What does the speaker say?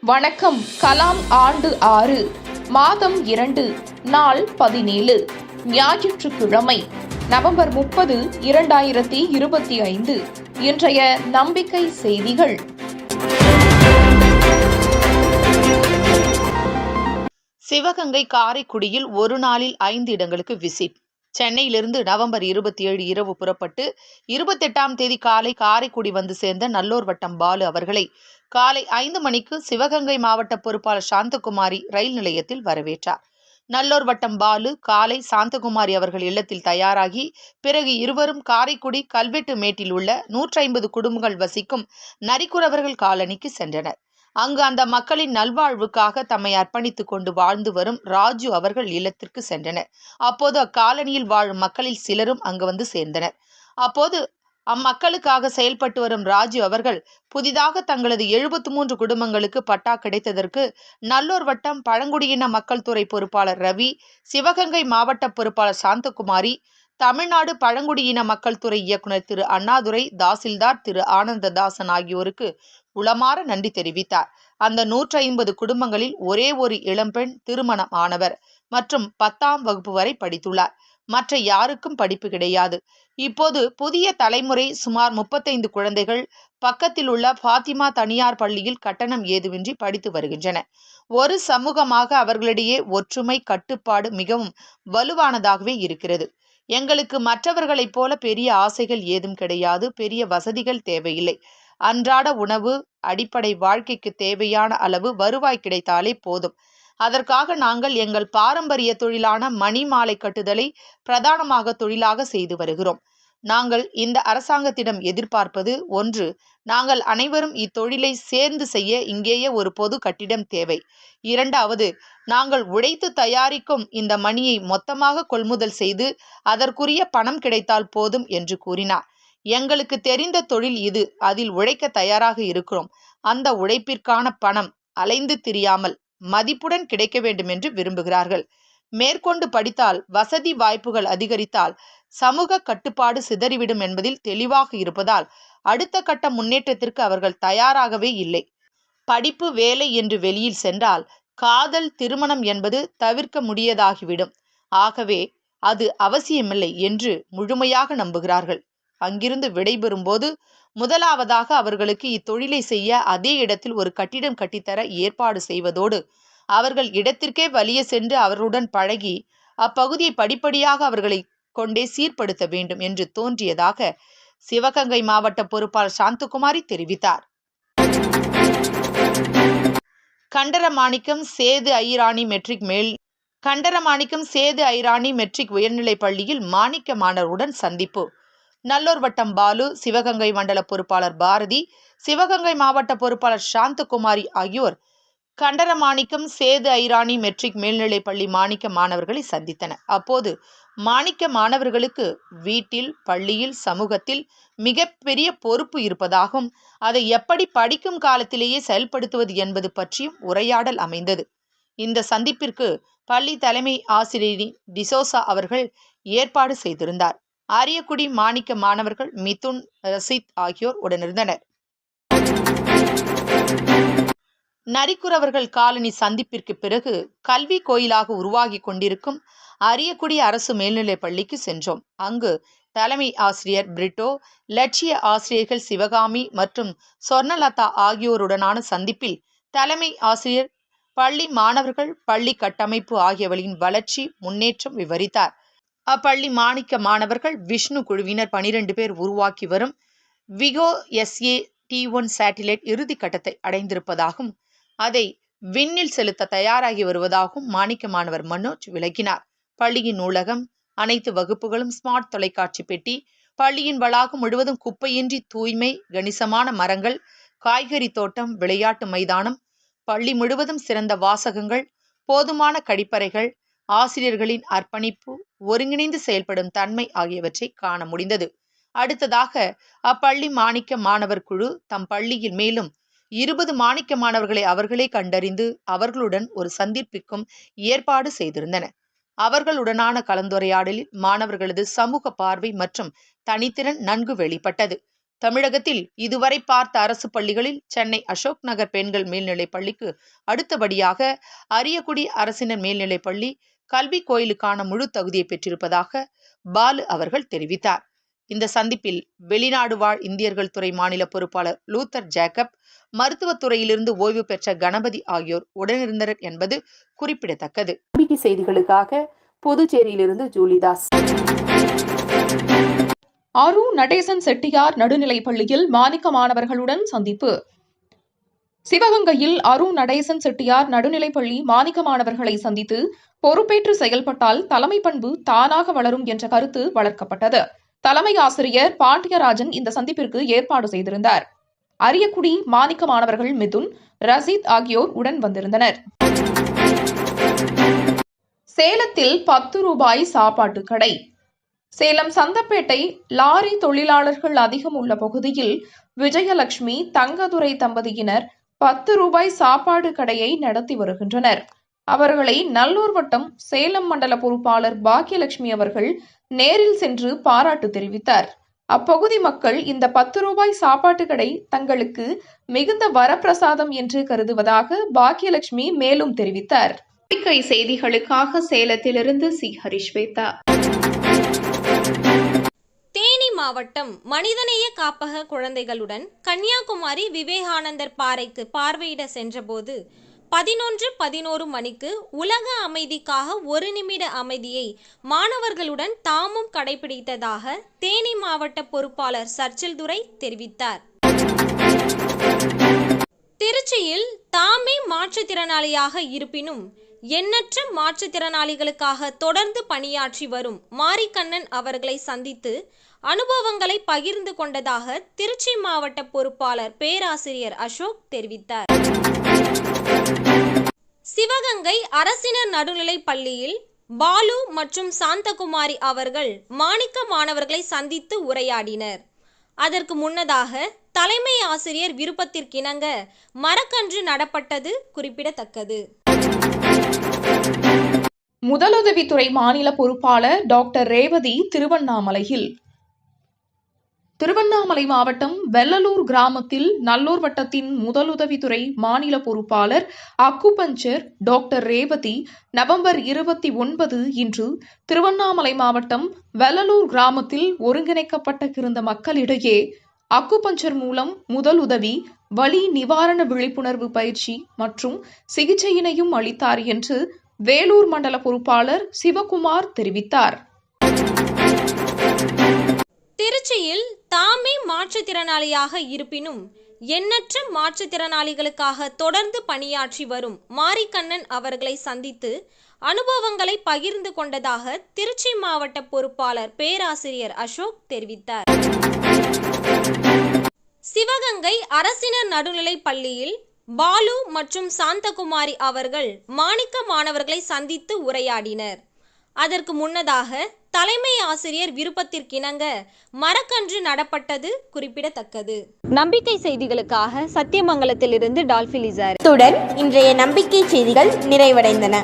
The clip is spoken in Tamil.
வணக்கம். கலாம் ஆண்டு 6 மாதம் 2 நாள் 17 ஞாயிற்றுக்கிழமை நவம்பர் 30, 2025. இன்றைய நம்பிக்கை செய்திகள். சிவகங்கை காரைக்குடியில் ஒரு நாளில் 5 இடங்களுக்கு விசிட். சென்னையிலிருந்து நவம்பர் 27 இரவு புறப்பட்டு 28ஆம் தேதி காலை காரைக்குடி வந்து சேர்ந்த நல்லூர் வட்டம் பாலு அவர்களை காலை 5 மணிக்கு சிவகங்கை மாவட்ட பொறுப்பாளர் சாந்தகுமாரி ரயில் நிலையத்தில் வரவேற்றார். நல்லூர் வட்டம் பாலு காலை சாந்தகுமாரி அவர்கள் இல்லத்தில் தயாராகி பிறகு இருவரும் காரைக்குடி கல்வெட்டு மேட்டில் உள்ள 150 குடும்பங்கள் வசிக்கும் நரிக்குறவர்கள் காலனிக்கு சென்றனர். அங்கு அந்த மக்களின் நல்வாழ்வுக்காக தம்மை அர்ப்பணித்துக் கொண்டு வாழ்ந்து வரும் ராஜு அவர்கள் இல்லத்திற்கு சென்றனர். அப்போது அக்காலனியில் வாழும் மக்களில் சிலரும் அங்கு வந்து சேர்ந்தனர். அப்போது அம்மக்களுக்காக செயல்பட்டு வரும் ராஜு அவர்கள் புதிதாக தங்களது 73 குடும்பங்களுக்கு பட்டா கிடைத்ததற்கு நல்லூர் வட்டம் பழங்குடியின மக்கள் துறை பொறுப்பாளர் ரவி, சிவகங்கை மாவட்ட பொறுப்பாளர் சாந்தகுமாரி, தமிழ்நாடு பழங்குடியின மக்கள் துறை இயக்குனர் திரு அண்ணாதுரை, தாசில்தார் திரு ஆனந்ததாசன் ஆகியோருக்கு உளமாற நன்றி தெரிவித்தார். அந்த 150 குடும்பங்களில் ஒரே ஒரு இளம்பெண் திருமணம் ஆனவர் மற்றும் 10ஆம் வகுப்பு வரை படித்துள்ளார். மற்ற யாருக்கும் படிப்பு கிடையாது. இப்போது புதிய தலைமுறை சுமார் 35 குழந்தைகள் பக்கத்தில் உள்ள பாத்திமா தனியார் பள்ளியில் கட்டணம் ஏதுமின்றி படித்து வருகின்றன. ஒரு சமூகமாக அவர்களிடையே ஒற்றுமை, கட்டுப்பாடு மிகவும் வலுவானதாகவே இருக்கிறது. எங்களுக்கு மற்றவர்களைப் போல பெரிய ஆசைகள் ஏதும் கிடையாது. பெரிய வசதிகள் தேவையில்லை. அன்றாட உணவு, அடிப்படை வாழ்க்கைக்கு தேவையான அளவு வருவாய் கிடைத்தாலே போதும். அதற்காக நாங்கள் எங்கள் பாரம்பரிய தொழிலான மணி மாலை கட்டுதலை பிரதானமாக தொழிலாக செய்து வருகிறோம். நாங்கள் இந்த அரசாங்கத்திடம் எதிர்பார்ப்பது ஒன்று, நாங்கள் அனைவரும் இத்தொழிலை சேர்ந்து செய்ய இங்கேயே ஒரு பொது கட்டிடம் தேவை. இரண்டாவது, நாங்கள் உழைத்து தயாரிக்கும் இந்த மணியை மொத்தமாக கொள்முதல் செய்து அதற்குரிய பணம் கிடைத்தால் போதும் என்று கூறினார். எங்களுக்கு தெரிந்த தொழில் இது. அதில் உழைக்க தயாராக இருக்கிறோம். அந்த உழைப்பிற்கான பணம் அலைந்து திரியாமல் மதிப்புடன் கிடைக்க வேண்டும் என்று விரும்புகிறார்கள். மேற்கொண்டு படித்தால், வசதி வாய்ப்புகள் அதிகரித்தால் சமூக கட்டுப்பாடு சிதறிவிடும் என்பதில் தெளிவாக இருப்பதால் அடுத்த கட்ட முன்னேற்றத்திற்கு அவர்கள் தயாராகவே இல்லை. படிப்பு, வேலை என்று வெளியில் சென்றால் காதல், திருமணம் என்பது தவிர்க்க முடியதாகிவிடும். ஆகவே அது அவசியமில்லை என்று முழுமையாக நம்புகிறார்கள். அங்கிருந்து விடைபெறும்போது முதலாவதாக அவர்களுக்கு இத்தொழிலை செய்ய அதே இடத்தில் ஒரு கட்டிடம் கட்டித்தர ஏற்பாடு செய்வதோடு அவர்கள் இடத்திற்கே வலிய சென்று அவர்களுடன் பழகி அப்பகுதியை படிப்படியாக அவர்களை கொண்டே சீர்படுத்த வேண்டும் என்று தோன்றியதாக சிவகங்கை மாவட்ட பொறுப்பாளர் சாந்தகுமாரி தெரிவித்தார். கண்டரமாணிக்கம் சேது ஐராணி மெட்ரிக் உயர்நிலைப் பள்ளியில் மாணிக்க மாணவருடன் சந்திப்பு. நல்லூர் வட்டம் பாலு, சிவகங்கை மண்டல பொறுப்பாளர் பாரதி, சிவகங்கை மாவட்ட பொறுப்பாளர் சாந்தகுமாரி ஆகியோர் கண்டரமாணிக்கம் சேது ஐராணி மெட்ரிக் மேல்நிலைப் பள்ளி மாணிக்க மாணவர்களை சந்தித்தனர். அப்போது மாணிக்க மாணவர்களுக்கு வீட்டில், பள்ளியில், சமூகத்தில் மிகப்பெரிய பொறுப்பு இருப்பதாகவும் அதை எப்படி படிக்கும் காலத்திலேயே செயல்படுத்துவது என்பது பற்றியும் உரையாடல் அமைந்தது. இந்த சந்திப்பிற்கு பள்ளி தலைமை ஆசிரியர் டிசோசா அவர்கள் ஏற்பாடு செய்திருந்தார். ஆரியக்குடி மாணிக்க மாணவர்கள் மிதுன், ரசித் ஆகியோர் உடனிருந்தனர். நரிக்குறவர்கள் காலனி சந்திப்பிற்கு பிறகு கல்வி கோயிலாக உருவாகி கொண்டிருக்கும் அரியக்குடி அரசு மேல்நிலைப் பள்ளிக்கு சென்றோம். அங்கு தலைமை ஆசிரியர் பிரிட்டோ, இலட்சிய ஆசிரியர்கள் சிவகாமி மற்றும் சொர்ணலதா ஆகியோருடனான சந்திப்பில் தலைமை ஆசிரியர் பள்ளி மாணவர்கள், பள்ளி கட்டமைப்பு ஆகியவற்றின் வளர்ச்சி, முன்னேற்றம் விவரித்தார். அப்பள்ளி மாணிக்க மாணவர்கள் விஷ்ணு குழுவினர் 12 பேர் உருவாக்கி வரும் விகோ SA-T1 சேட்டிலைட் இறுதி கட்டத்தை அடைந்திருப்பதாகவும் அதை விண்ணில் செலுத்த தயாராகி வருவதாகவும் மாணிக்க மாணவர் மனோஜ் விளக்கினார். பள்ளியின் நூலகம், அனைத்து வகுப்புகளும் ஸ்மார்ட் தொலைக்காட்சி பெட்டி, பள்ளியின் வளாகம் முழுவதும் குப்பையின்றி தூய்மை, கணிசமான மரங்கள், காய்கறி தோட்டம், விளையாட்டு மைதானம், பள்ளி முழுவதும் சிறந்த வாசகங்கள், போதுமான கழிப்பறைகள், ஆசிரியர்களின் அர்ப்பணிப்பு, ஒருங்கிணைந்து செயல்படும் தன்மை ஆகியவற்றை காண முடிந்தது. அடுத்ததாக அப்பள்ளி மாணிக்க மாணவர் குழு தம் பள்ளியில் மேலும் 20 மாணிக்க மாணவர்களை அவர்களே கண்டறிந்து அவர்களுடன் ஒரு சந்திப்பிற்கும் ஏற்பாடு செய்திருந்தனர். அவர்களுடனான கலந்துரையாடலில் மாணவர்களது சமூக பார்வை மற்றும் தனித்திறன் நன்கு வெளிப்பட்டது. தமிழகத்தில் இதுவரை பார்த்த அரசு பள்ளிகளில் சென்னை அசோக் நகர் பெண்கள் மேல்நிலைப் பள்ளிக்கு அடுத்தபடியாக அரியக்குடி அரசினர் மேல்நிலைப் பள்ளி கல்வி கோயிலுக்கான முழு தகுதியை பெற்றிருப்பதாக பாலு அவர்கள் தெரிவித்தார். இந்த சந்திப்பில் வெளிநாடு வாழ் இந்தியர்கள் துறை மாநில பொறுப்பாளர் லூத்தர் ஜேக்கப், மருத்துவத்துறையிலிருந்து ஓய்வு பெற்ற கணபதி ஆகியோர் உடனிருந்தனர் என்பது குறிப்பிடத்தக்கது. செய்திகளுக்காக புதுச்சேரியிலிருந்து ஜூலிதாஸ். அரு நடேசன் செட்டியார் நடுநிலைப் பள்ளியில் மாணிக்க மாணவர்களுடன் சந்திப்பு. சிவகங்கையில் அரு நடேசன் செட்டியார் நடுநிலைப் பள்ளி மாணிக்க மாணவர்களை சந்தித்து பொறுப்பேற்று செயல்பட்டால் தலைமை பண்பு தானாக வளரும் என்ற கருத்து வளர்க்கப்பட்டது. தலைமை ஆசிரியர் பாண்டியராஜன் இந்த சந்திப்பிற்கு ஏற்பாடு செய்திருந்தார். அரியக்குடி மாணிக்க மாணவர்கள் மிதுன், ரசீத் ஆகியோர் உடன் வந்திருந்தனர். சேலத்தில் 10 ரூபாய் சாப்பாட்டு கடை. சேலம் சந்தப்பேட்டை லாரி தொழிலாளர்கள் அதிகம் உள்ள பகுதியில் விஜயலட்சுமி, தங்கதுரை தம்பதியினர் 10 ரூபாய் சாப்பாடு கடையை நடத்தி வருகின்றனர். அவர்களை நல்லூர் வட்டம் சேலம் மண்டல பொறுப்பாளர் பாக்கியலட்சுமி அவர்கள் நேரில் சென்று பாராட்டு தெரிவித்தார். அப்பகுதி மக்கள் இந்த 10 ரூபாய் சாப்பாட்டு கடை தங்களுக்கு மிகுந்த வரப்பிரசாதம் என்று கருதுவதாக பாக்கியலட்சுமி மேலும் தெரிவித்தார். செய்திகளுக்காக சேலத்திலிருந்து சி. ஹரிஸ்வேதா. தேனி மாவட்டம் மனிதநேய காப்பக குழந்தைகளுடன் கன்னியாகுமரி விவேகானந்தர் பாறைக்கு பார்வையிட சென்றபோது 11:11 மணிக்கு உலக அமைதிக்காக 1 நிமிட அமைதியை மாணவர்களுடன் தாமும் கடைபிடித்ததாக தேனி மாவட்ட பொறுப்பாளர் சர்ச்சில் துரை தெரிவித்தார். திருச்சியில் தாமே மாற்றுத்திறனாளியாக இருப்பினும் எண்ணற்ற மாற்றுத்திறனாளிகளுக்காக தொடர்ந்து பணியாற்றி வரும் மாரிக்கண்ணன் அவர்களை சந்தித்து அனுபவங்களை பகிர்ந்து கொண்டதாக திருச்சி மாவட்ட பொறுப்பாளர் பேராசிரியர் அசோக் தெரிவித்தார். சிவகங்கை அரசினர் நடுநிலைப் பள்ளியில் பாலு மற்றும் சாந்தகுமாரி அவர்கள் மாணிக்க மாணவர்களை சந்தித்து உரையாடினர். அதற்கு முன்னதாக தலைமை ஆசிரியர் விருப்பத்திற்கிணங்க மரக்கன்று நடப்பட்டது குறிப்பிடத்தக்கது. முதலுதவித்துறை மாநில பொறுப்பாளர் டாக்டர் ரேவதி திருவண்ணாமலை மாவட்டம் வெள்ளலூர் கிராமத்தில் நல்லூர் வட்டத்தின் முதலுதவித்துறை மாநில பொறுப்பாளர் அக்குபஞ்சர் டாக்டர் ரேவதி நவம்பர் 29 இன்று திருவண்ணாமலை மாவட்டம் வெள்ளலூர் கிராமத்தில் ஒருங்கிணைக்கப்பட்டிருந்த மக்களிடையே அக்குபஞ்சர் மூலம் முதலுதவி, வலி நிவாரண விழிப்புணர்வு பயிற்சி மற்றும் சிகிச்சையினையும் அளித்தார் என்று வேலூர் மண்டல பொறுப்பாளர் சிவகுமார் தெரிவித்தார். திருச்சியில் தாமே மாற்றுத்திறனாளியாக இருப்பினும் எண்ணற்ற மாற்றுத்திறனாளிகளுக்காக தொடர்ந்து பணியாற்றி வரும் மாரிக்கண்ணன் அவர்களை சந்தித்து அனுபவங்களை பகிர்ந்து கொண்டதாக திருச்சி மாவட்ட பொறுப்பாளர் பேராசிரியர் அசோக் தெரிவித்தார். சிவகங்கை அரசினர் நடுநிலைப் பள்ளியில் பாலு மற்றும் சாந்தகுமாரி அவர்கள் மாணிக்க மாணவர்களை சந்தித்து உரையாடினர். அதற்கு முன்னதாக தலைமை ஆசிரியர் விருப்பத்திற்கிணங்க மரக்கன்று நடப்பட்டது குறிப்பிடத்தக்கது. நம்பிக்கை செய்திகளுக்காக சத்தியமங்கலத்திலிருந்து டால்ஃபி லிசார். இத்துடன் இன்றைய நம்பிக்கை செய்திகள் நிறைவடைந்தன.